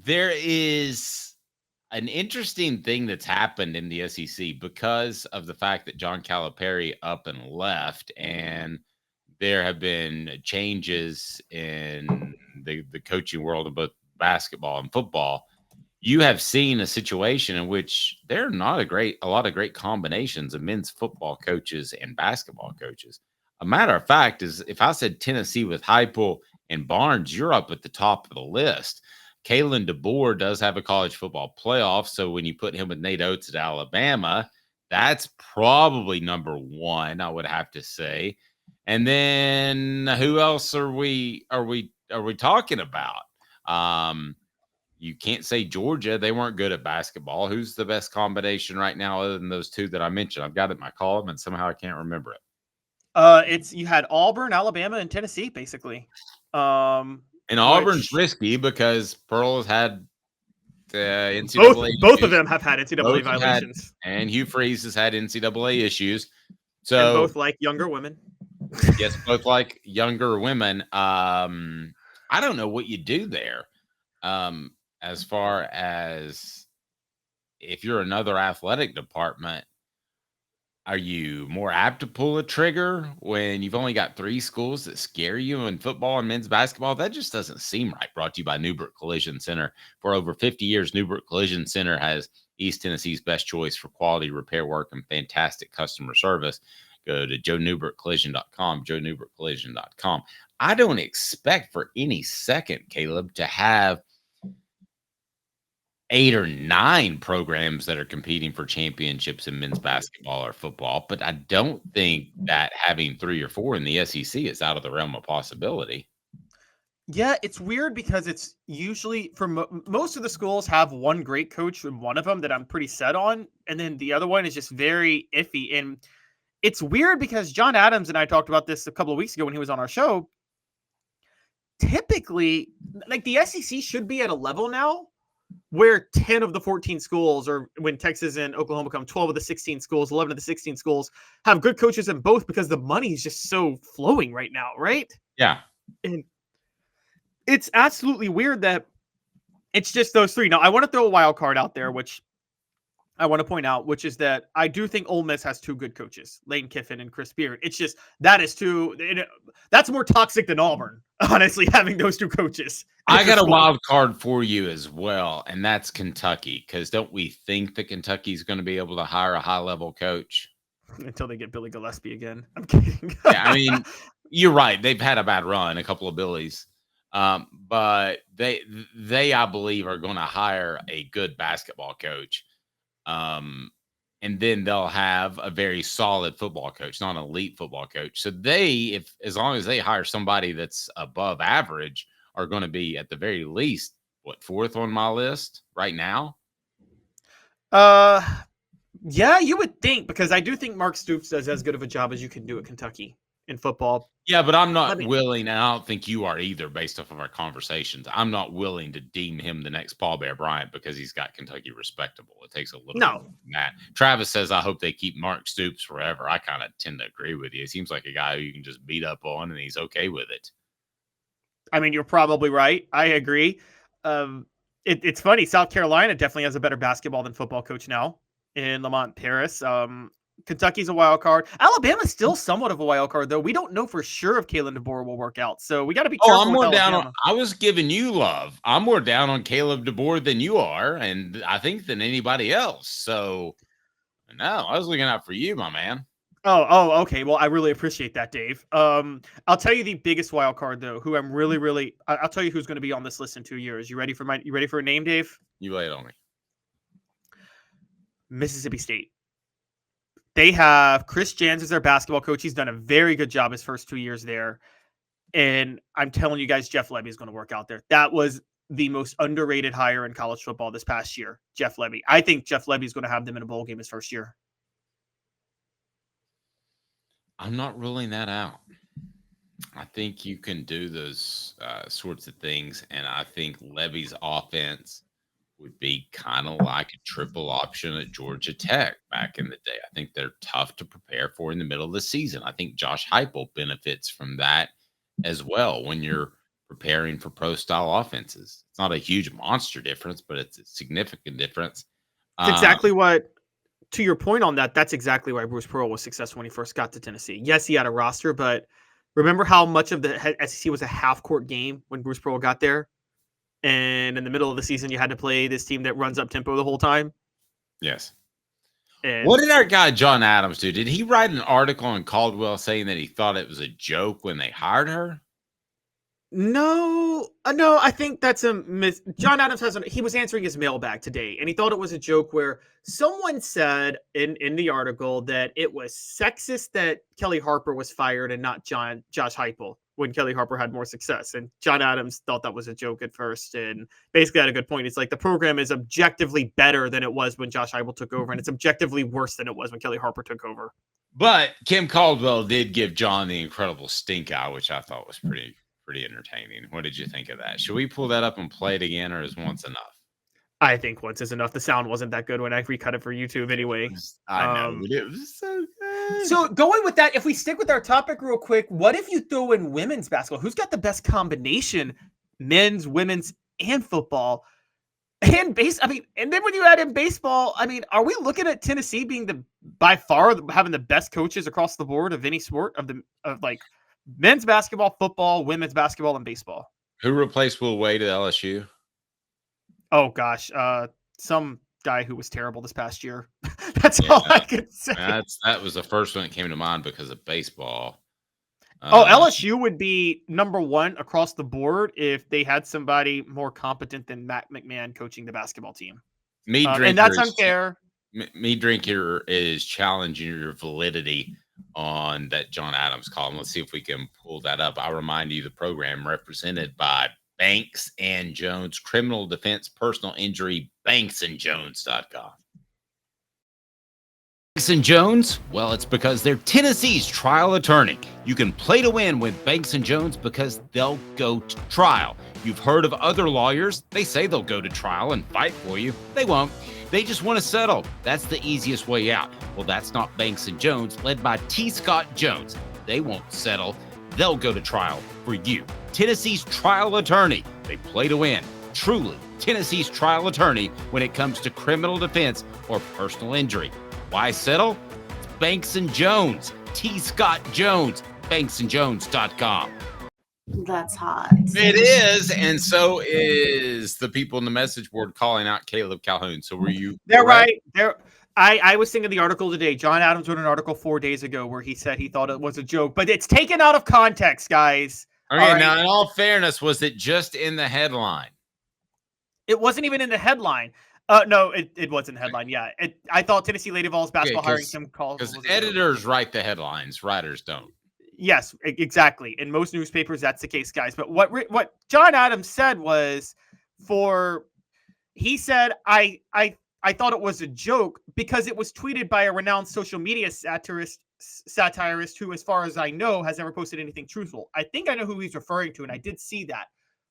There is an interesting thing that's happened in the SEC because of the fact that John Calipari up and left, and there have been changes in the coaching world of both basketball and football. You have seen a situation in which there are not a lot of great combinations of men's football coaches and basketball coaches. A matter of fact is if I said Tennessee with Heupel and Barnes, you're up at the top of the list. Kalen DeBoer does have a college football playoff, so when you put him with Nate Oates at Alabama, that's probably number one, I would have to say. And then who else are we talking about? You can't say Georgia. They weren't good at basketball. Who's the best combination right now other than those two that I mentioned? I've got it in my column and somehow I can't remember it. It's you had Auburn, Alabama, and Tennessee, basically. And Auburn's risky because Pearl has had NCAA both of them have had NCAA violations. And Hugh Freeze has had NCAA issues. So and both like younger women. Yes, both like younger women. I don't know what you do there. As far as if you're another athletic department, are you more apt to pull a trigger when you've only got 3 schools that scare you in football and men's basketball? That just doesn't seem right. Brought to you by Newbrook Collision Center. For over 50 years, Newbrook Collision Center has East Tennessee's best choice for quality repair work and fantastic customer service. Go to joenewbrookcollision.com, joenewbrookcollision.com. I don't expect for any second, Caleb, to have 8 or 9 programs that are competing for championships in men's basketball or football, but I don't think that having 3 or 4 in the SEC is out of the realm of possibility. Yeah, it's weird because it's usually for most of the schools have one great coach and one of them that I'm pretty set on, and then the other one is just very iffy. And it's weird because John Adams and I talked about this a couple of weeks ago when he was on our show. Typically, like the SEC should be at a level now where 10 of the 14 schools, or when Texas and Oklahoma come, 12 of the 16 schools, 11 of the 16 schools have good coaches in both because the money is just so flowing right now, right? Yeah. And it's absolutely weird that it's just those 3. Now, I want to throw a wild card out there, which I want to point out, which is that I do think Ole Miss has 2 good coaches, Lane Kiffin and Chris Beard. It's just that's more toxic than Auburn, honestly, having those 2 coaches. I got a wild card for you as well, and that's Kentucky, because don't we think that Kentucky's going to be able to hire a high-level coach? Until they get Billy Gillispie again. I'm kidding. Yeah, I mean, you're right. They've had a bad run, a couple of Billies. But they, I believe, are going to hire a good basketball coach. And then they'll have a very solid football coach, not an elite football coach. So as long as they hire somebody that's above average, are going to be at the very least, 4th on my list right now? Yeah, you would think, because I do think Mark Stoops does as good of a job as you can do at Kentucky in football. Yeah, but I'm not willing, and I don't think you are either, based off of our conversations. I'm not willing to deem him the next Paul Bear Bryant because he's got Kentucky respectable. It takes a little bit more than that. Travis says, I hope they keep Mark Stoops forever. I kind of tend to agree with you. He seems like a guy who you can just beat up on, and he's okay with it. I mean, you're probably right. I agree. It's funny. South Carolina definitely has a better basketball than football coach now in Lamont Paris. Kentucky's a wild card. Alabama's still somewhat of a wild card, though. We don't know for sure if Kalen DeBoer will work out, so we got to be careful. I'm more down on. I was giving you love. I'm more down on Caleb DeBoer than you are, and I think than anybody else. So, no, I was looking out for you, my man. Oh, okay. Well, I really appreciate that, Dave. I'll tell you the biggest wild card, though. Who I'm really, I'll tell you who's going to be on this list in 2 years. You ready for a name, Dave? You lay it on me. Mississippi State. They have Chris Jans as their basketball coach. He's done a very good job his first 2 years there. And I'm telling you guys, Jeff Lebby is going to work out there. That was the most underrated hire in college football this past year, Jeff Lebby. I think Jeff Lebby is going to have them in a bowl game his first year. I'm not ruling that out. I think you can do those sorts of things. And I think Levy's offense would be kind of like a triple option at Georgia Tech back in the day. I think they're tough to prepare for in the middle of the season. I think Josh Heupel benefits from that as well. When you're preparing for pro-style offenses. It's not a huge monster difference, but it's a significant difference. It's exactly what, to your point on that, that's exactly why Bruce Pearl was successful when he first got to Tennessee. Yes, he had a roster, but remember how much of the SEC was a half-court game when Bruce Pearl got there? And in the middle of the season, you had to play this team that runs up tempo the whole time? Yes. And what did our guy John Adams do? Did he write an article in Caldwell saying that he thought it was a joke when they hired her? No, I think that's a John Adams he was answering his mailbag today, and he thought it was a joke where someone said in the article that it was sexist that Kelly Harper was fired and not Josh Heupel when Kelly Harper had more success. And John Adams thought that was a joke at first, and basically had a good point. It's like the program is objectively better than it was when Josh Heupel took over, and it's objectively worse than it was when Kelly Harper took over. But Kim Caldwell did give John the incredible stink eye, which I thought was pretty entertaining. What did you think of that? Should we pull that up and play it again, or is once enough? I think once is enough. The sound wasn't that good when I recut it for YouTube anyway. I know, but it was so good. So going with that, if we stick with our topic real quick, what if you throw in women's basketball? Who's got the best combination? Men's, women's, and football. And and then when you add in baseball, are we looking at Tennessee being by far having the best coaches across the board of any sport of men's basketball, football, women's basketball, and baseball? Who replaced Will Wade at LSU? Oh gosh, some guy who was terrible this past year. That's all I can say. That was the first one that came to mind because of baseball. LSU would be number one across the board if they had somebody more competent than Matt McMahon coaching the basketball team. And that's unfair. Me Drinker is challenging your validity on that John Adams column. Let's see if we can pull that up. I'll remind you the program represented by Banks and Jones, criminal defense, personal injury, banksandjones.com. Banks and Jones? Well, it's because they're Tennessee's trial attorney. You can play to win with Banks and Jones because they'll go to trial. You've heard of other lawyers. They say they'll go to trial and fight for you. They won't. They just want to settle. That's the easiest way out. Well, that's not Banks and Jones, led by T. Scott Jones. They won't settle. They'll go to trial for you. Tennessee's trial attorney. They play to win. Truly, Tennessee's trial attorney when it comes to criminal defense or personal injury. Why settle? It's Banks and Jones. T. Scott Jones. banksandjones.com. That's hot. It is, and so is the people in the message board calling out Caleb Calhoun. So were you? They're right. I was thinking the article today. John Adams wrote an article 4 days ago where he said he thought it was a joke, but it's taken out of context, guys. Okay, now in all fairness, was it just in the headline? It wasn't even in the headline. No, it wasn't the headline. Yeah, I thought Tennessee Lady Vols basketball hiring Kim Caldwell. Because editors write the headlines, writers don't. Yes, exactly. In most newspapers, that's the case, guys. But what John Adams said was, he said, I thought it was a joke because it was tweeted by a renowned social media satirist who, as far as I know, has never posted anything truthful. I think I know who he's referring to, and I did see that.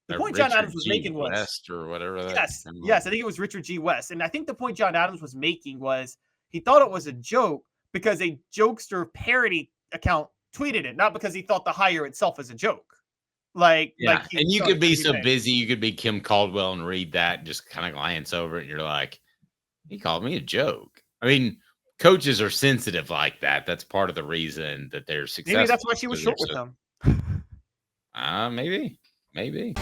The point John Adams was making was West or whatever. Yes, I think it was Richard G. West, and I think the point John Adams was making was he thought it was a joke because a jokester parody account tweeted it, not because he thought the hire itself was a joke. And you could be so busy, you could be Kim Caldwell and read that and just kind of glance over it, and you're like, he called me a joke. I mean, coaches are sensitive like that. That's part of the reason that they're successful. Maybe that's why she was short with them. Maybe.